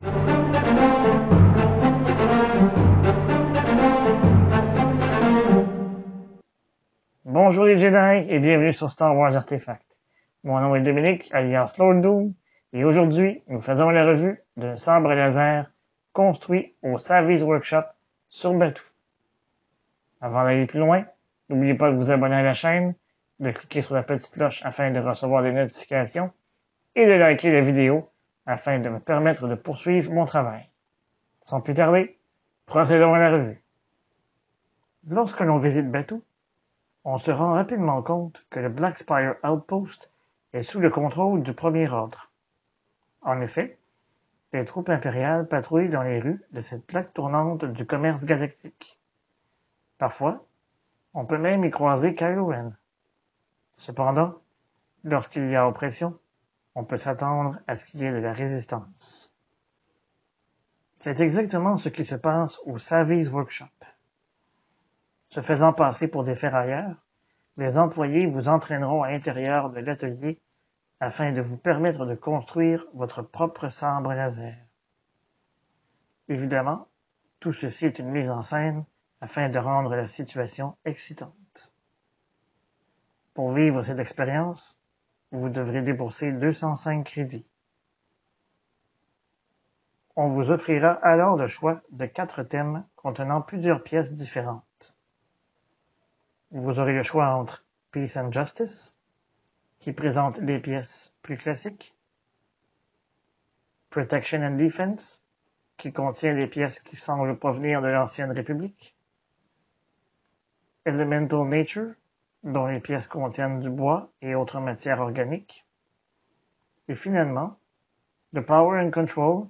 Bonjour les Jedi et bienvenue sur Star Wars Artefact. Mon nom est Dominique, alias Lord Doom, et aujourd'hui, nous faisons la revue d'un sabre laser construit au Savi's Workshop sur Batuu. Avant d'aller plus loin, n'oubliez pas de vous abonner à la chaîne, de cliquer sur la petite cloche afin de recevoir des notifications et de liker la vidéo afin de me permettre de poursuivre mon travail. Sans plus tarder, procédons à la revue. Lorsque l'on visite Batuu, on se rend rapidement compte que le Black Spire Outpost est sous le contrôle du Premier Ordre. En effet, les troupes impériales patrouillent dans les rues de cette plaque tournante du commerce galactique. Parfois, on peut même y croiser Kylo Ren. Cependant, lorsqu'il y a oppression, on peut s'attendre à ce qu'il y ait de la résistance. C'est exactement ce qui se passe au Savi's Workshop. Se faisant passer pour des ferrailleurs, les employés vous entraîneront à l'intérieur de l'atelier afin de vous permettre de construire votre propre sabre laser. Évidemment, tout ceci est une mise en scène afin de rendre la situation excitante. Pour vivre cette expérience, vous devrez débourser 205 crédits. On vous offrira alors le choix de 4 thèmes contenant plusieurs pièces différentes. Vous aurez le choix entre Peace and Justice, qui présente des pièces plus classiques, Protection and Defense, qui contient des pièces qui semblent provenir de l'Ancienne République, Elemental Nature, dont les pièces contiennent du bois et autres matières organiques, et finalement, The Power and Control,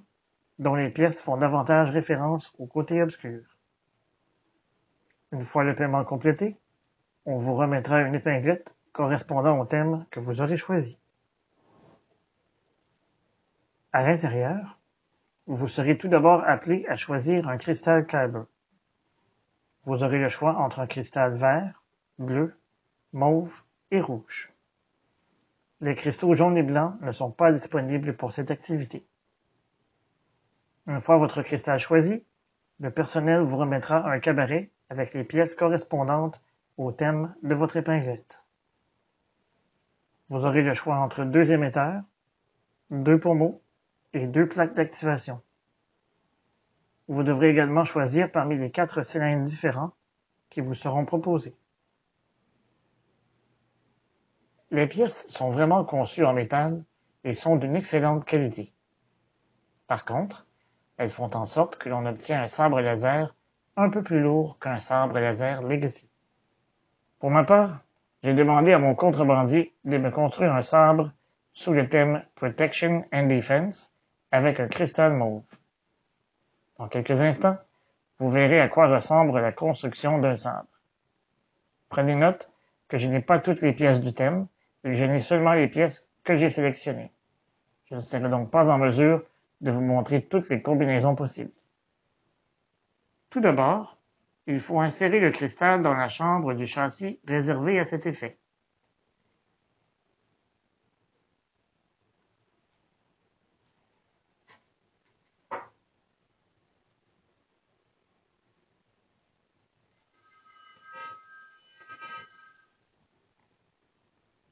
dont les pièces font davantage référence au côté obscur. Une fois le paiement complété, on vous remettra une épinglette correspondant au thème que vous aurez choisi. À l'intérieur, vous serez tout d'abord appelé à choisir un cristal Kyber. Vous aurez le choix entre un cristal vert, bleu, mauve et rouge. Les cristaux jaunes et blancs ne sont pas disponibles pour cette activité. Une fois votre cristal choisi, le personnel vous remettra un cabaret avec les pièces correspondantes au thème de votre épinglette. Vous aurez le choix entre 2 émetteurs, 2 pommeaux et 2 plaques d'activation. Vous devrez également choisir parmi les 4 cylindres différents qui vous seront proposés. Les pièces sont vraiment conçues en métal et sont d'une excellente qualité. Par contre, elles font en sorte que l'on obtient un sabre laser un peu plus lourd qu'un sabre laser Legacy. Pour ma part, j'ai demandé à mon contrebandier de me construire un sabre sous le thème Protection and Defense avec un cristal mauve. Dans quelques instants, vous verrez à quoi ressemble la construction d'un sabre. Prenez note que je n'ai pas toutes les pièces du thème, et je n'ai seulement les pièces que j'ai sélectionnées. Je ne serai donc pas en mesure de vous montrer toutes les combinaisons possibles. Tout d'abord, il faut insérer le cristal dans la chambre du châssis réservée à cet effet.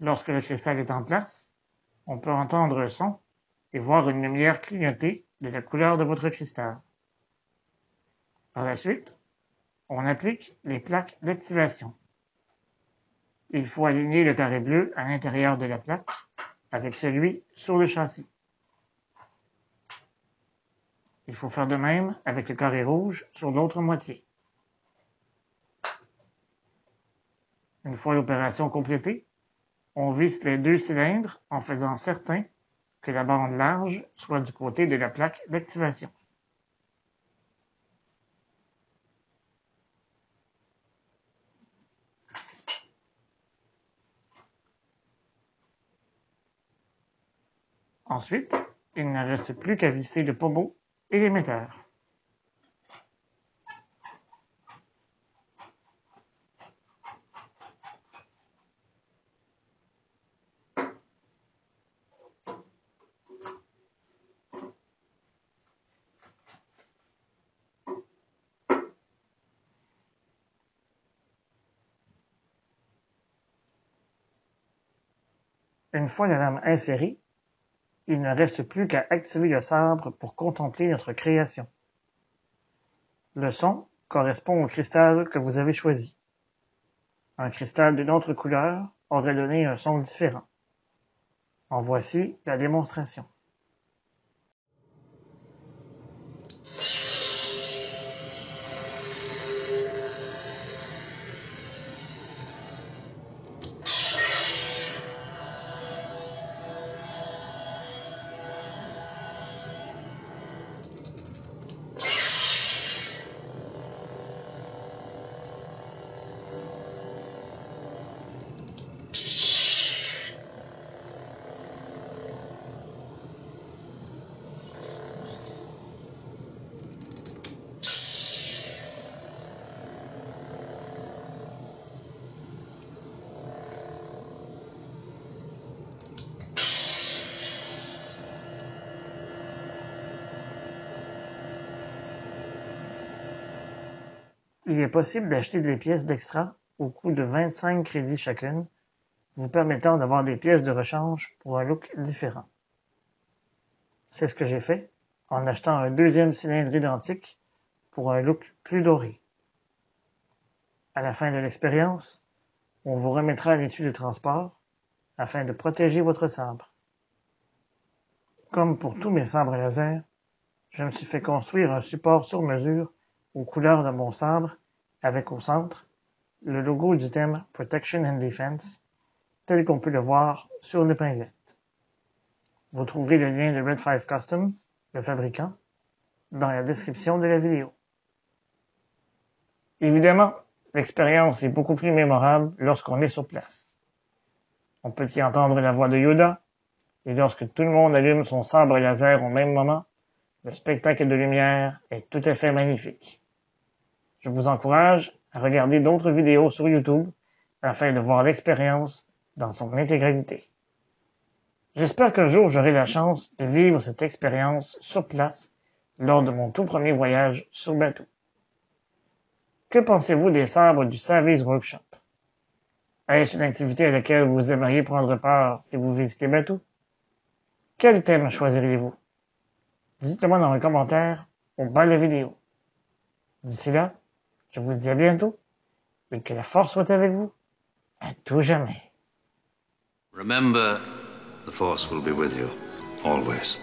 Lorsque le cristal est en place, on peut entendre un son et voir une lumière clignoter de la couleur de votre cristal. Par la suite, on applique les plaques d'activation. Il faut aligner le carré bleu à l'intérieur de la plaque avec celui sur le châssis. Il faut faire de même avec le carré rouge sur l'autre moitié. Une fois l'opération complétée, on visse les 2 cylindres en faisant certain que la bande large soit du côté de la plaque d'activation. Ensuite, il ne reste plus qu'à visser le pommeau et l'émetteur. Une fois la lame insérée, il ne reste plus qu'à activer le sabre pour contempler notre création. Le son correspond au cristal que vous avez choisi. Un cristal d'une autre couleur aurait donné un son différent. En voici la démonstration. Il est possible d'acheter des pièces d'extra au coût de 25 crédits chacune, vous permettant d'avoir des pièces de rechange pour un look différent. C'est ce que j'ai fait en achetant un deuxième cylindre identique pour un look plus doré. À la fin de l'expérience, on vous remettra l'étui de transport afin de protéger votre sabre. Comme pour tous mes sabres laser, je me suis fait construire un support sur mesure aux couleurs de mon sabre avec au centre le logo du thème Protection and Defense, tel qu'on peut le voir sur l'épinglette. Vous trouverez le lien de Red 5 Customs, le fabricant, dans la description de la vidéo. Évidemment, l'expérience est beaucoup plus mémorable lorsqu'on est sur place. On peut y entendre la voix de Yoda, et lorsque tout le monde allume son sabre laser au même moment, le spectacle de lumière est tout à fait magnifique. Je vous encourage à regarder d'autres vidéos sur YouTube afin de voir l'expérience dans son intégralité. J'espère qu'un jour j'aurai la chance de vivre cette expérience sur place lors de mon tout premier voyage sur bateau. Que pensez-vous des sabres du Savvy's Workshop? Est-ce une activité à laquelle vous aimeriez prendre part si vous visitez bateau? Quel thème choisiriez-vous? Dites-le-moi dans les commentaires au bas de la vidéo. D'ici là, je vous dis à bientôt et que la force soit avec vous à tout jamais. Remember, the Force will be with you, always.